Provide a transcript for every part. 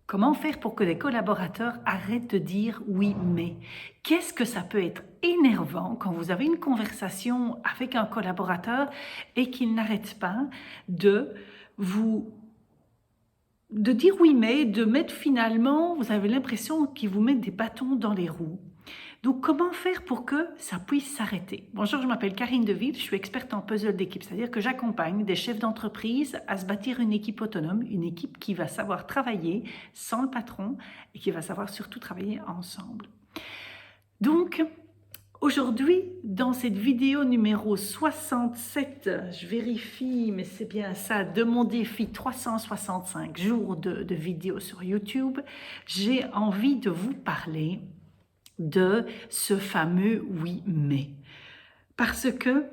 Comment faire pour que les collaborateurs arrêtent de dire oui, mais? Qu'est-ce que ça peut être énervant quand vous avez une conversation avec un collaborateur et qu'il n'arrête pas de vous de dire oui, mais, de mettre finalement, vous avez l'impression qu'ils vous mettent des bâtons dans les roues. Donc, comment faire pour que ça puisse s'arrêter? Bonjour, je m'appelle Karine Deville, je suis experte en puzzle d'équipe, c'est-à-dire que j'accompagne des chefs d'entreprise à se bâtir une équipe autonome, une équipe qui va savoir travailler sans le patron et qui va savoir surtout travailler ensemble. Donc, aujourd'hui, dans cette vidéo numéro 67, je vérifie, mais c'est bien ça, de mon défi 365 jours de vidéos sur YouTube, j'ai envie de vous parler de ce fameux oui mais. Parce que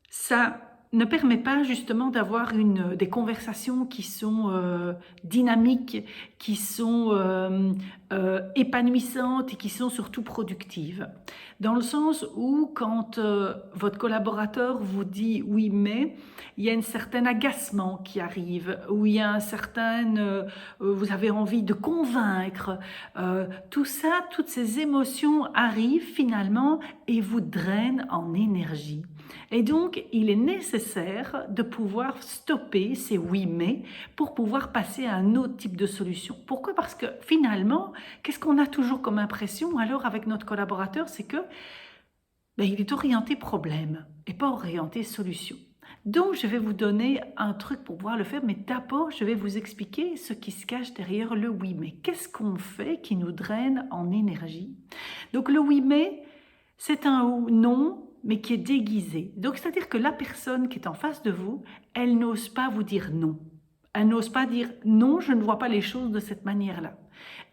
ça ne permet pas justement d'avoir des conversations qui sont dynamiques, qui sont épanouissantes et qui sont surtout productives. Dans le sens où quand votre collaborateur vous dit oui mais, il y a un certain agacement qui arrive, où il y a un certain, vous avez envie de convaincre, tout ça, toutes ces émotions arrivent finalement et vous drainent en énergie. Et donc, il est nécessaire de pouvoir stopper ces oui mais pour pouvoir passer à un autre type de solution. Pourquoi? Parce que finalement, qu'est-ce qu'on a toujours comme impression alors avec notre collaborateur? C'est que il est orienté problème et pas orienté solution. Donc, je vais vous donner un truc pour pouvoir le faire, mais d'abord, je vais vous expliquer ce qui se cache derrière le oui mais. Qu'est-ce qu'on fait qui nous draine en énergie? Donc, le oui mais, c'est un non, mais qui est déguisé. Donc, c'est-à-dire que la personne qui est en face de vous, elle n'ose pas vous dire non. Elle n'ose pas dire non, je ne vois pas les choses de cette manière-là.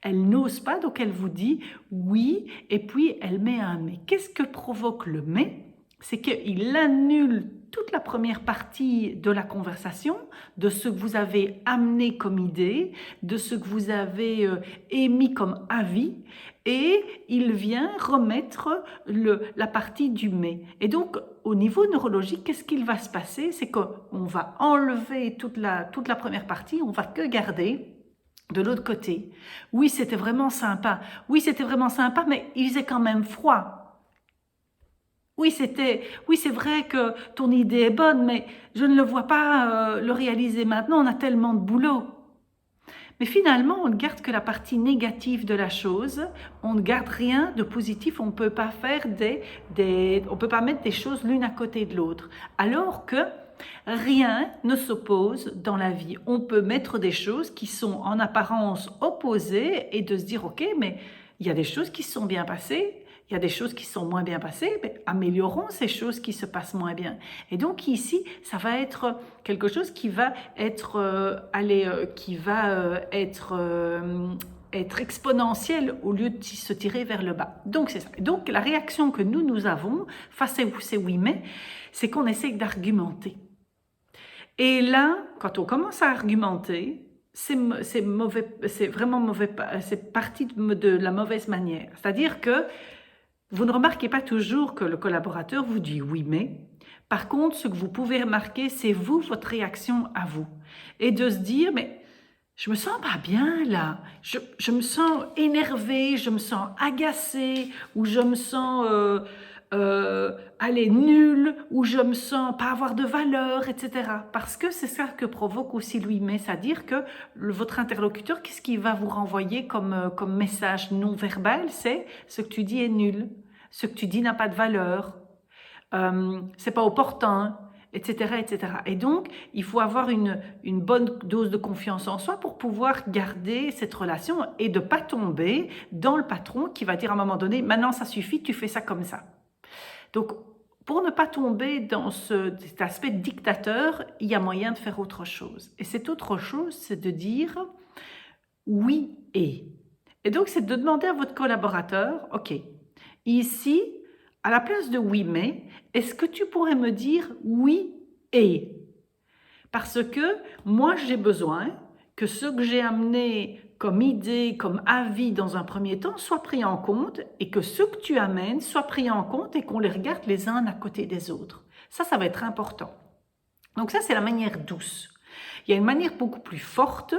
Elle n'ose pas, donc elle vous dit oui, et puis elle met un mais. Qu'est-ce que provoque le mais? C'est qu'il annule toute la première partie de la conversation, de ce que vous avez amené comme idée, de ce que vous avez émis comme avis, et il vient remettre la partie du mais. Et donc, au niveau neurologique, qu'est-ce qu'il va se passer? C'est qu'on va enlever toute la première partie, on va que garder de l'autre côté. Oui, c'était vraiment sympa. Oui, c'était vraiment sympa, mais il faisait quand même froid. Oui, c'est vrai que ton idée est bonne, mais je ne le vois pas le réaliser maintenant, on a tellement de boulot. Mais finalement, on ne garde que la partie négative de la chose, on ne garde rien de positif, on ne peut pas faire on peut pas mettre des choses l'une à côté de l'autre. Alors que rien ne s'oppose dans la vie. On peut mettre des choses qui sont en apparence opposées et de se dire, ok, mais il y a des choses qui se sont bien passées, il y a des choses qui sont moins bien passées, mais améliorons ces choses qui se passent moins bien. Et donc ici, ça va être quelque chose qui va être, être exponentiel au lieu de se tirer vers le bas. Donc c'est ça. Donc la réaction que nous avons face à ces oui mais, c'est qu'on essaie d'argumenter. Et là, quand on commence à argumenter, c'est mauvais, c'est vraiment mauvais, c'est parti de la mauvaise manière. C'est-à-dire que vous ne remarquez pas toujours que le collaborateur vous dit oui mais. Par contre, ce que vous pouvez remarquer, c'est vous, votre réaction à vous. Et de se dire, mais je me sens pas bien là, je me sens énervée, je me sens agacée, ou je me sens nulle, ou je me sens pas avoir de valeur, etc. Parce que c'est ça que provoque aussi lui, mais c'est-à-dire que votre interlocuteur, qu'est-ce qu'il va vous renvoyer comme message non verbal? C'est ce que tu dis est nul, ce que tu dis n'a pas de valeur, c'est pas opportun, etc., etc. Et donc, il faut avoir une bonne dose de confiance en soi pour pouvoir garder cette relation et de ne pas tomber dans le patron qui va dire à un moment donné, maintenant ça suffit, tu fais ça comme ça. Donc, pour ne pas tomber dans cet aspect dictateur, il y a moyen de faire autre chose. Et cette autre chose, c'est de dire oui et. Et donc, c'est de demander à votre collaborateur, ok, ici, à la place de oui mais, est-ce que tu pourrais me dire oui et? Parce que moi, j'ai besoin que ce que j'ai amené comme idée, comme avis dans un premier temps, soit pris en compte et que ce que tu amènes soit pris en compte et qu'on les regarde les uns à côté des autres. Ça va être important. Donc ça, c'est la manière douce. Il y a une manière beaucoup plus forte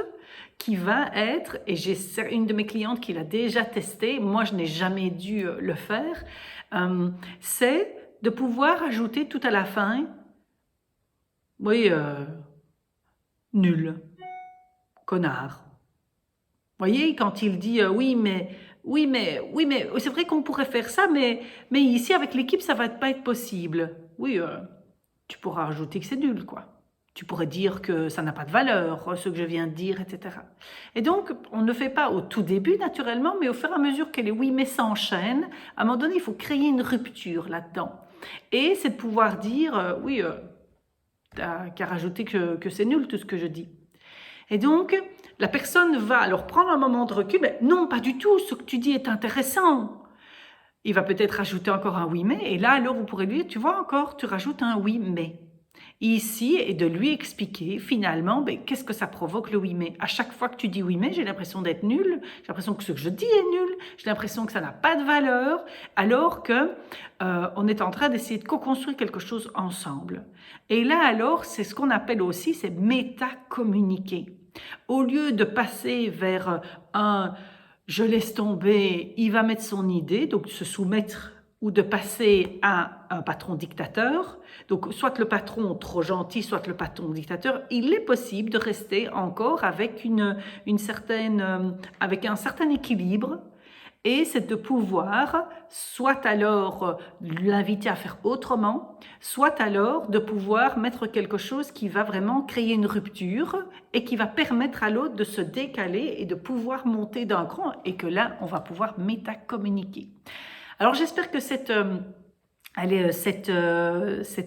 qui va être, et j'ai une de mes clientes qui l'a déjà testé, moi je n'ai jamais dû le faire, c'est de pouvoir ajouter tout à la fin, oui, nul, connard. Vous voyez, quand il dit oui, mais c'est vrai qu'on pourrait faire ça, mais ici avec l'équipe, ça va pas être possible. Oui, tu pourras ajouter que c'est nul, quoi. Tu pourrais dire que ça n'a pas de valeur, ce que je viens de dire, etc. Et donc, on ne fait pas au tout début, naturellement, mais au fur et à mesure que les oui mais s'enchaînent, à un moment donné, il faut créer une rupture là-dedans. Et c'est de pouvoir dire, oui, t'as qu'à rajouter que c'est nul tout ce que je dis. Et donc, la personne va alors prendre un moment de recul, mais non, pas du tout, ce que tu dis est intéressant. Il va peut-être rajouter encore un oui mais, et là alors vous pourrez lui dire, tu vois encore, tu rajoutes un oui mais. Ici, et de lui expliquer finalement, qu'est-ce que ça provoque le oui mais. À chaque fois que tu dis oui mais, j'ai l'impression d'être nul, j'ai l'impression que ce que je dis est nul, j'ai l'impression que ça n'a pas de valeur, alors que on est en train d'essayer de co-construire quelque chose ensemble. Et là alors, c'est ce qu'on appelle aussi, c'est méta-communiquer. Au lieu de passer vers un je laisse tomber, il va mettre son idée, donc se soumettre ou de passer à un patron dictateur, donc soit le patron trop gentil, soit le patron dictateur, il est possible de rester encore avec avec un certain équilibre, et c'est de pouvoir soit alors l'inviter à faire autrement, soit alors de pouvoir mettre quelque chose qui va vraiment créer une rupture et qui va permettre à l'autre de se décaler et de pouvoir monter d'un cran, et que là, on va pouvoir métacommuniquer. Alors j'espère que cette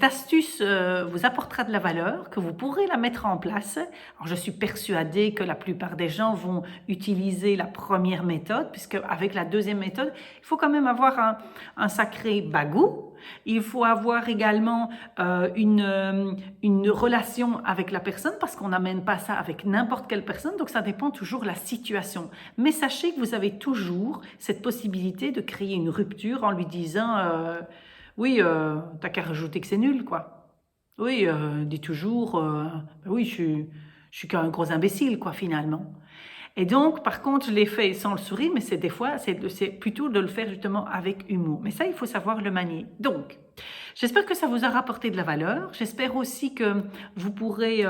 astuce vous apportera de la valeur, que vous pourrez la mettre en place. Alors, je suis persuadée que la plupart des gens vont utiliser la première méthode, puisque avec la deuxième méthode, il faut quand même avoir un sacré bagou. Il faut avoir également une relation avec la personne, parce qu'on n'amène pas ça avec n'importe quelle personne, donc ça dépend toujours de la situation. Mais sachez que vous avez toujours cette possibilité de créer une rupture en lui disant oui, t'as qu'à rajouter que c'est nul, quoi. Oui, dis toujours, oui, je suis qu'un gros imbécile, quoi, finalement. Et donc, par contre, je l'ai fait sans le sourire, mais c'est des fois, c'est plutôt de le faire justement avec humour. Mais ça, il faut savoir le manier. Donc, j'espère que ça vous a rapporté de la valeur. J'espère aussi que vous pourrez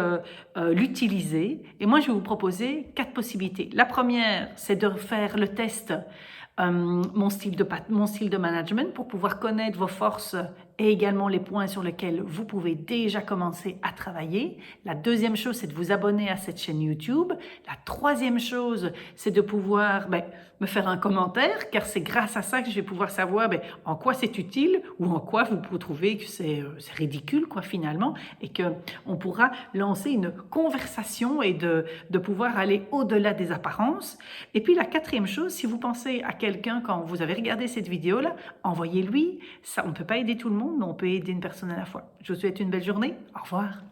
l'utiliser. Et moi, je vais vous proposer 4 possibilités. La première, c'est de faire le test mon style de management pour pouvoir connaître vos forces et également les points sur lesquels vous pouvez déjà commencer à travailler. La deuxième chose, c'est de vous abonner à cette chaîne YouTube. La troisième chose, c'est de pouvoir me faire un commentaire, car c'est grâce à ça que je vais pouvoir savoir en quoi c'est utile ou en quoi vous pouvez trouver que c'est ridicule, quoi, finalement, et qu'on pourra lancer une conversation et de pouvoir aller au-delà des apparences. Et puis la quatrième chose, si vous pensez à quelqu'un quand vous avez regardé cette vidéo-là, envoyez-lui. Ça, on ne peut pas aider tout le monde, mais on peut aider une personne à la fois. Je vous souhaite une belle journée. Au revoir.